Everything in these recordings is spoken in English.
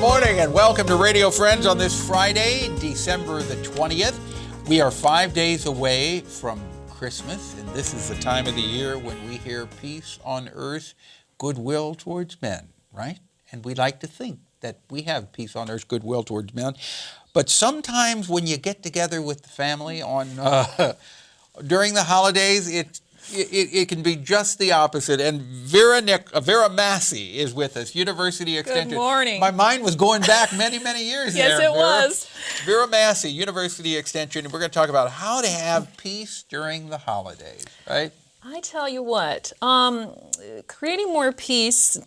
morning and welcome to Radio Friends on this Friday, December the 20th. We are 5 days away from Christmas, and this is the time of the year when we hear peace on earth, goodwill towards men, right? And we like to think that we have peace on earth, goodwill towards men. But sometimes when you get together with the family on during the holidays, it can be just the opposite. And Vera Massey is with us, University Extension. Good morning. My mind was going back many, many years Yes, there, it was. Vera Massey, University Extension, and we're going to talk about how to have peace during the holidays, right? I tell you what, creating more peace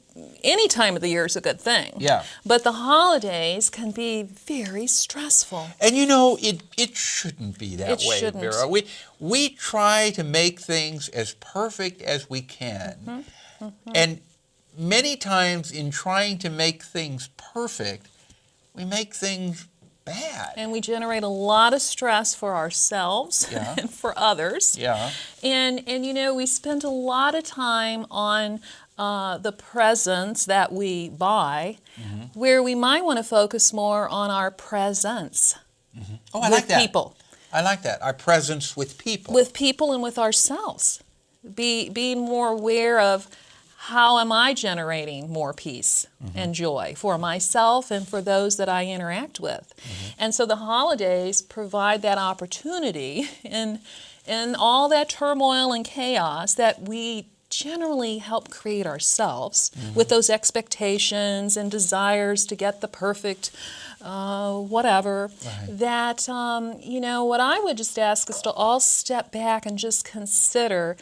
any time of the year is a good thing. Yeah. But the holidays can be very stressful. And you know, it shouldn't be that way, shouldn't. Vera. We try to make things as perfect as we can. Mm-hmm. Mm-hmm. And many times in trying to make things perfect, we make things bad. And we generate a lot of stress for ourselves and for others. Yeah. And you know, we spend a lot of time on the presents that we buy, where we might want to focus more on our presence Oh, I like that. with people. I like that. Our presence with people. With people and with ourselves. Being more aware of how am I generating more peace and joy for myself and for those that I interact with. And so the holidays provide that opportunity in all that turmoil and chaos that we generally help create ourselves with those expectations and desires to get the perfect whatever. Right. That, you know, what I would just ask is to all step back and just consider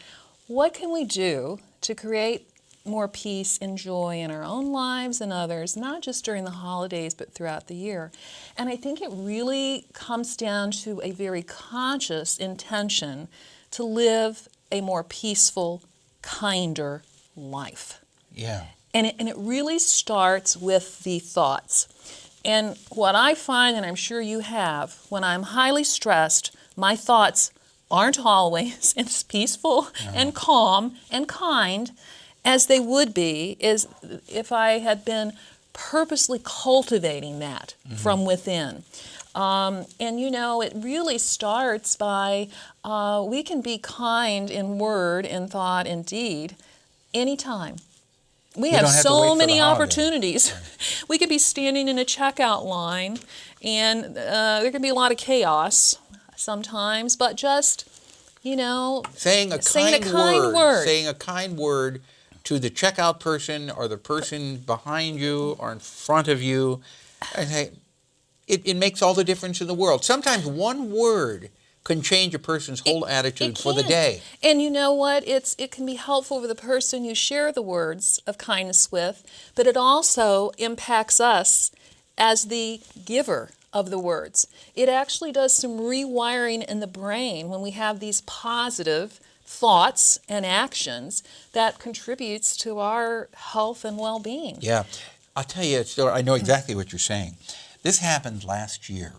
what can we do to create more peace and joy in our own lives and others, not just during the holidays, but throughout the year. And I think it really comes down to a very conscious intention to live a more peaceful, kinder life. Yeah. And it really starts with the thoughts. And what I find, and I'm sure you have, when I'm highly stressed, my thoughts aren't always as peaceful and calm and kind as they would be is if I had been purposely cultivating that from within. And you know, it really starts by we can be kind in word, in thought, in deed, anytime. We have so many opportunities. We could be standing in a checkout line, and there can be a lot of chaos sometimes, but just, you know, saying a kind word to the checkout person or the person behind you or in front of you, it makes all the difference in the world. Sometimes one word can change a person's whole attitude for the day. And you know what? It can be helpful for the person you share the words of kindness with, but it also impacts us as the giver of the words. It actually does some rewiring in the brain when we have these positive thoughts and actions that contributes to our health and well-being. Yeah. I'll tell you a story. I know exactly what you're saying. This happened last year,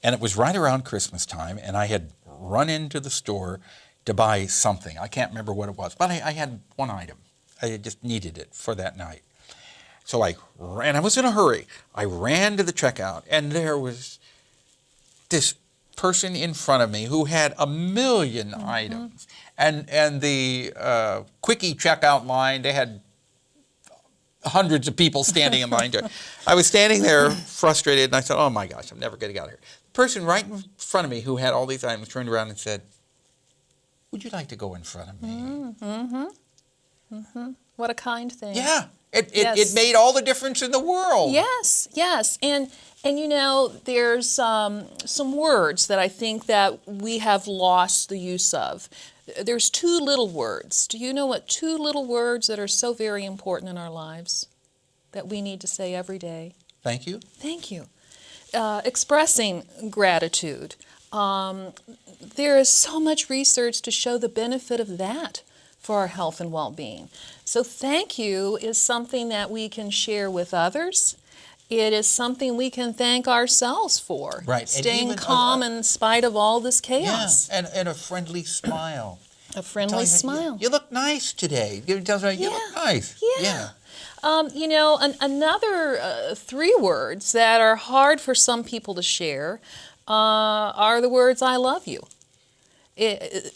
and it was right around Christmas time, and I had run into the store to buy something. I can't remember what it was, but I had one item. I just needed it for that night. So I was in a hurry. I ran to the checkout, and there was this person in front of me who had a million items. And the quickie checkout line, they had hundreds of people standing in line. I was standing there frustrated, and I said, oh my gosh, I'm never getting out of here. The person right in front of me who had all these items turned around and said, would you like to go in front of me? What a kind thing. Yeah. It made all the difference in the world. Yes, yes. And you know, there's some words that I think that we have lost the use of. There's two little words. Do you know what two little words that are so very important in our lives that we need to say every day? Thank you. Thank you. Expressing gratitude. There is so much research to show the benefit of that for our health and well-being. So thank you is something that we can share with others. It is something we can thank ourselves for. Right. Staying calm in spite of all this chaos. Yeah, and a friendly smile. A friendly smile. You look nice today. You look nice. Yeah. Another 3 words that are hard for some people to share are the words "I love you."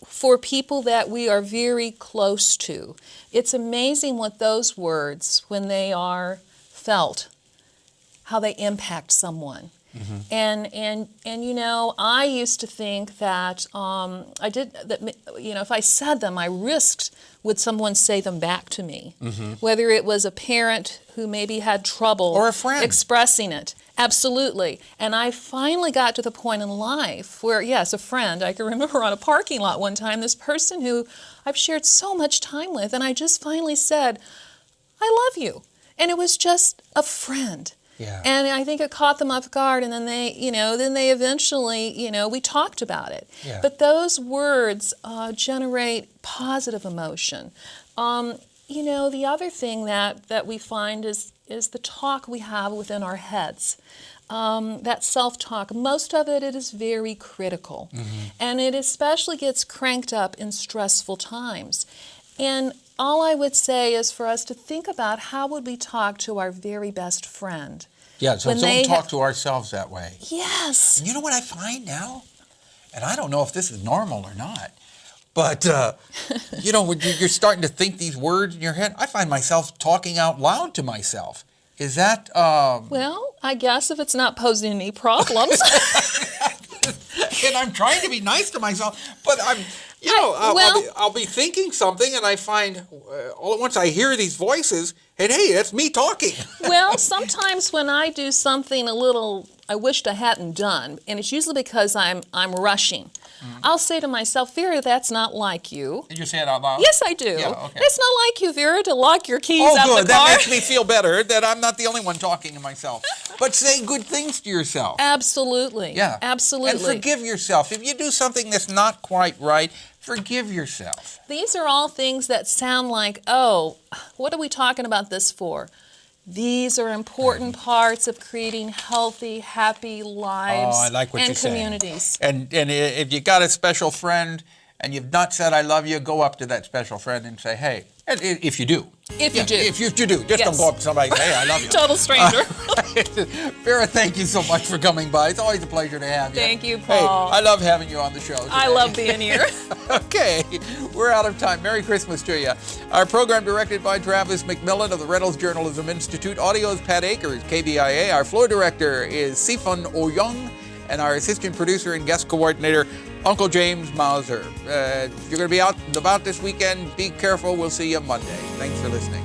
For people that we are very close to, it's amazing what those words, when they are felt, how they impact someone. And I used to think that if I said them, I risked would someone say them back to me, whether it was a parent who maybe had trouble or a friend expressing it. Absolutely. And I finally got to the point in life where, yes, a friend. I can remember on a parking lot one time, this person who I've shared so much time with, and I just finally said, "I love you." And it was just a friend. Yeah. And I think it caught them off guard, and then they eventually, we talked about it. Yeah. But those words generate positive emotion. The other thing that we find is the talk we have within our heads. That self-talk, most of it is very critical. And it especially gets cranked up in stressful times. And all I would say is for us to think about how would we talk to our very best friend. Yeah, so don't talk to ourselves that way. Yes. And you know what I find now? And I don't know if this is normal or not, but, when you're starting to think these words in your head, I find myself talking out loud to myself. Is that... Well, I guess if it's not posing any problems. And I'm trying to be nice to myself, but I'll be thinking something, and I find all at once I hear these voices, and hey, that's me talking. Well, sometimes when I do something a little I wished I hadn't done, and it's usually because I'm rushing, I'll say to myself, "Vera, that's not like you." Did you say it out loud? Yes, I do. Yeah, okay. It's not like you, Vera, to lock your keys out good. the car. That makes me feel better that I'm not the only one talking to myself. But say good things to yourself. Absolutely. Yeah. Absolutely. And forgive yourself. If you do something that's not quite right, forgive yourself. These are all things that sound like, oh, what are we talking about this for? These are important parts of creating healthy, happy lives and communities. And if you got a special friend and you've not said I love you, go up to that special friend and say, hey, if you do. If you do. If you do. Just don't go up to somebody and say, hey, I love you. Total stranger. Vera, thank you so much for coming by. It's always a pleasure to have you. Thank you, Paul. Hey, I love having you on the show today. I love being here. Okay, we're out of time. Merry Christmas to you. Our program directed by Travis McMillan of the Reynolds Journalism Institute. Audio is Pat Akers, KBIA. Our floor director is Sifan Oyung. And our assistant producer and guest coordinator, Uncle James Mauser. If you're going to be out and about this weekend, be careful. We'll see you Monday. Thanks for listening.